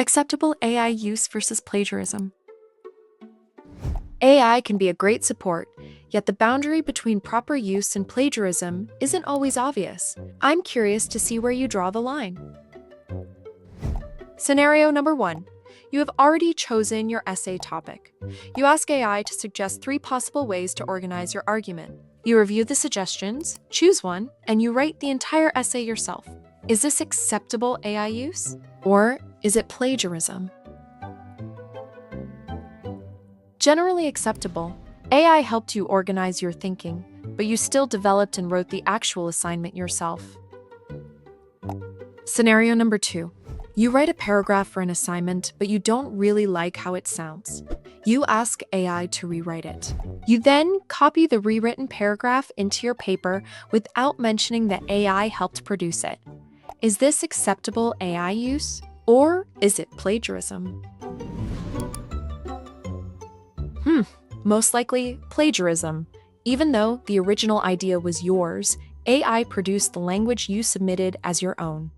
Acceptable AI use versus plagiarism. AI can be a great support, yet the boundary between proper use and plagiarism isn't always obvious. I'm curious to see where you draw the line. Scenario number 1. You have already chosen your essay topic. You ask AI to suggest 3 possible ways to organize your argument. You review the suggestions, choose one, and you write the entire essay yourself. Is this acceptable AI use? Or is it plagiarism? Generally acceptable. AI helped you organize your thinking, but you still developed and wrote the actual assignment yourself. Scenario number 2. You write a paragraph for an assignment, but you don't really like how it sounds. You ask AI to rewrite it. You then copy the rewritten paragraph into your paper without mentioning that AI helped produce it. Is this acceptable AI use, or is it plagiarism? Most likely plagiarism. Even though the original idea was yours, AI produced the language you submitted as your own.